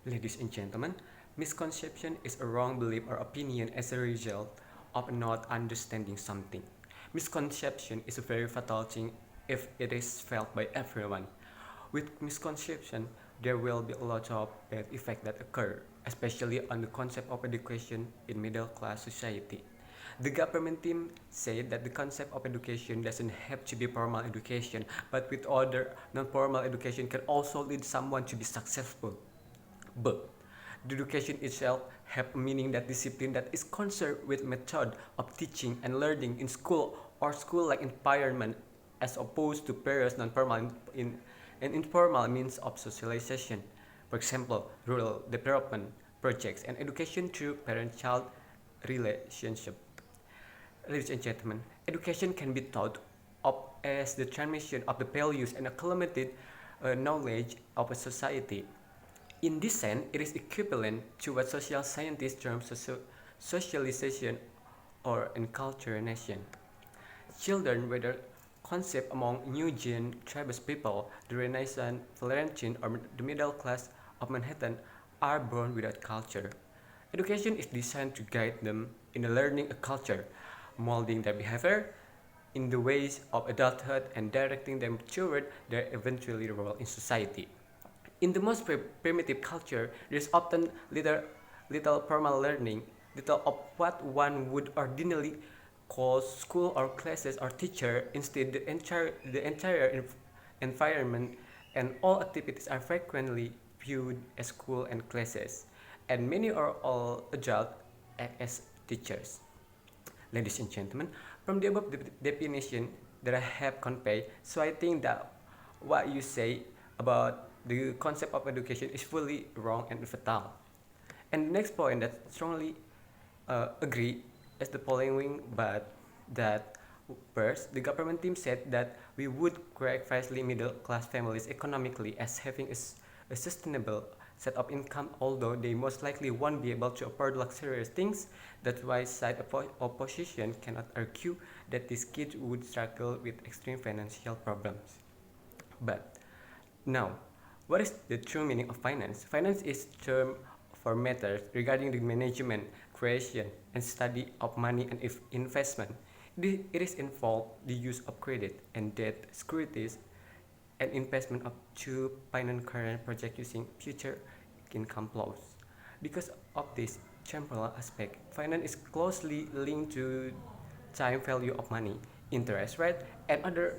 Ladies and gentlemen, misconception is a wrong belief or opinion as a result of not understanding something. Misconception is a very fatal thing if it is felt by everyone. With misconception, there will be a lot of bad effects that occur, especially on the concept of education in middle class society. The government team said that the concept of education doesn't have to be formal education, but with other non-formal education can also lead someone to be successful. But the education itself have a meaning that discipline that is concerned with method of teaching and learning in school or school-like environment as opposed to various non-formal in and informal means of socialization. For example, rural development projects and education through parent-child relationship. Ladies and gentlemen, education can be thought of as the transmission of the values and accumulated knowledge of a society. In this sense, it is equivalent to what social scientists term socialization or enculturation. Children, whether conceived among New Gen tribal people, the Renaissance Florentine, or the middle class of Manhattan, are born without culture. Education is designed to guide them in learning a culture, molding their behavior in the ways of adulthood and directing them toward their eventual role in society. In the most primitive culture, there is often little formal learning, little of what one would ordinarily call school or classes or teacher. Instead, the entire environment and all activities are frequently viewed as school and classes, and many or all adults act as teachers. Ladies and gentlemen, from the above definition that I have conveyed, so I think that what you say about the concept of education is fully wrong and fatal. And the next point that strongly agree is the following, but that first, the government team said that we would characterize middle class families economically as having a sustainable set of income, although they most likely won't be able to afford luxurious things. That's why side opposition cannot argue that these kids would struggle with extreme financial problems. But now, what is the true meaning of finance? Finance is term for matters regarding the management, creation, and study of money and investment. It is involved the use of credit and debt securities and investment of to finance current project using future income flows. Because of this temporal aspect, finance is closely linked to time value of money, interest rate, and other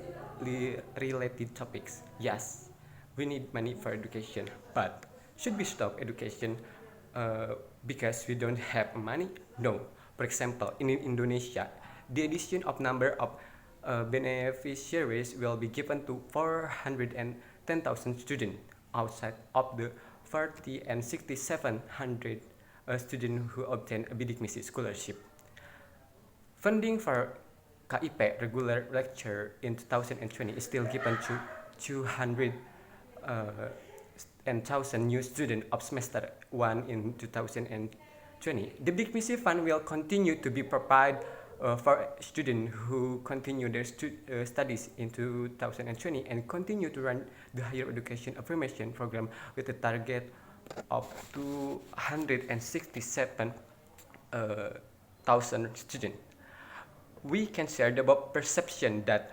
related topics. Yes, we need money for education, but should we stop education because we don't have money? No. For example, in Indonesia, the addition of number of beneficiaries will be given to 410,000 students outside of the 40 and 6,700 students who obtain a basic scholarship. Funding for KIP regular lecture in 2020 is still given to 200 and 1,000 new students of semester 1 in 2020. The Big Missy Fund will continue to be provided for students who continue their studies in 2020 and continue to run the higher education affirmation program with a target of 267,000 students. We can share the above perception that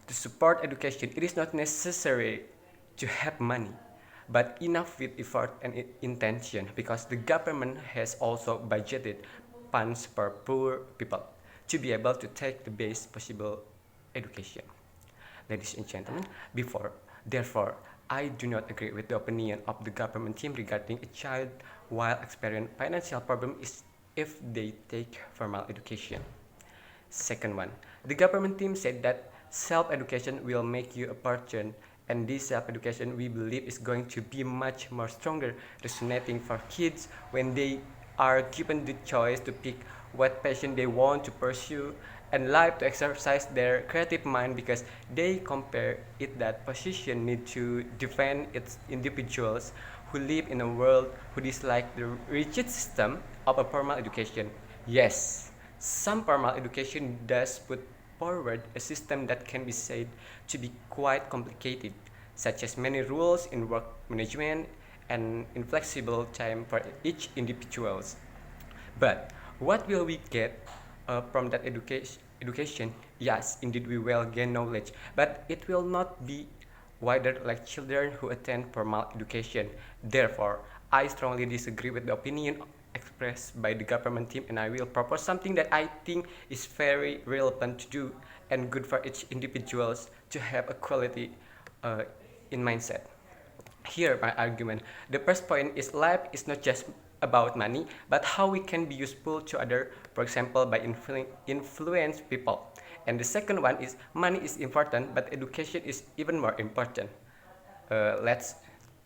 to support education, it is not necessary to have money, but enough with effort and intention, because the government has also budgeted funds for poor people to be able to take the best possible education. Ladies and gentlemen, therefore, I do not agree with the opinion of the government team regarding a child while experiencing financial problem is if they take formal education. Second one, the government team said that self-education will make you a person, and this self-education we believe is going to be much more stronger, resonating for kids when they are given the choice to pick what passion they want to pursue and life to exercise their creative mind, because they compare it that position need to defend its individuals who live in a world who dislike the rigid system of a formal education. Yes, some formal education does put forward a system that can be said to be quite complicated, such as many rules in work management and inflexible time for each individual. But what will we get from that education? Yes, indeed we will gain knowledge, but it will not be wider like children who attend formal education. Therefore, I strongly disagree with the opinion expressed by the government team, and I will propose something that I think is very relevant to do and good for each individuals to have a quality uh, in mindset. Here my argument. The first point is life is not just about money, but how we can be useful to other, for example, by influence people. And the second one is money is important, but education is even more important. Let's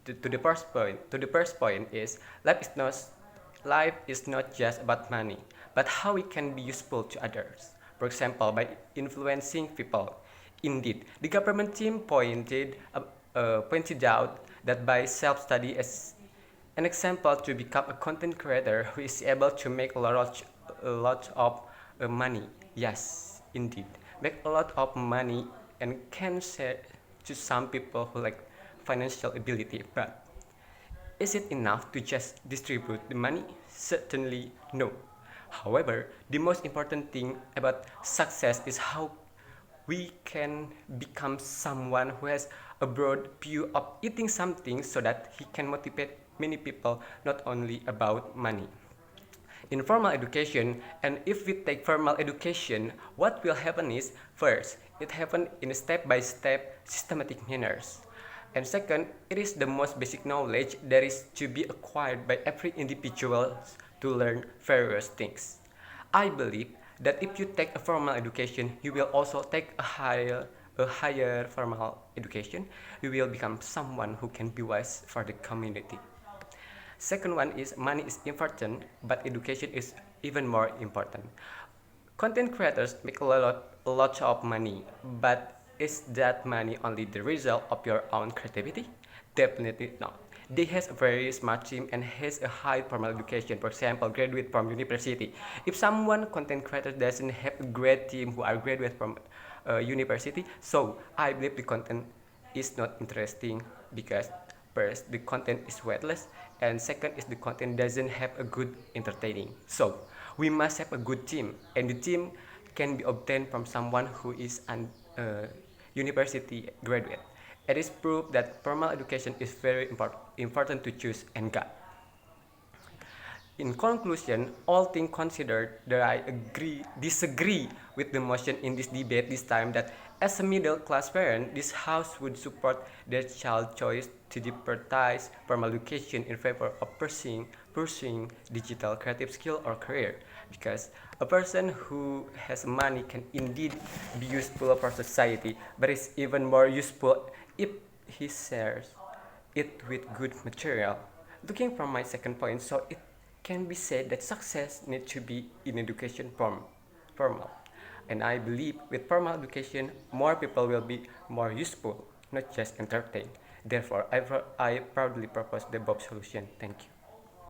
to the first point. To the first point is life is not just about money, but how we can be useful to others. For example, by influencing people. Indeed, the government team pointed out that by self-study as an example to become a content creator who is able to make a lot of money. Yes, indeed, make a lot of money and can share to some people who like financial ability. But is it enough to just distribute the money? Certainly no. However, the most important thing about success is how we can become someone who has a broad view of eating something so that he can motivate many people, not only about money. In formal education, and if we take formal education, what will happen is, first, it happens in a step-by-step systematic manners. And second, it is the most basic knowledge that is to be acquired by every individual to learn various things. I believe that if you take a formal education, you will also take a higher formal education. You will become someone who can be wise for the community. Second one is money is important, but education is even more important. Content creators make a lot of money, but is that money only the result of your own creativity? Definitely not. They has a very smart team and has a high formal education. For example, graduate from university. If someone content creator doesn't have a great team who are graduate from university, so I believe the content is not interesting because first the content is worthless and second is the content doesn't have a good entertaining. So we must have a good team, and the team can be obtained from someone who is an university graduate. It is proof that formal education is very important to choose and get. In conclusion, all things considered, that I disagree with the motion in this debate this time that as a middle class parent, this house would support their child choice to jeopardize formal education in favor of pursuing digital creative skill or career. Because a person who has money can indeed be useful for society, but is even more useful if he shares it with good material. Looking from my second point, so it can be said that success needs to be in education formal. And I believe with formal education, more people will be more useful, not just entertained. Therefore, I proudly propose the above solution. Thank you.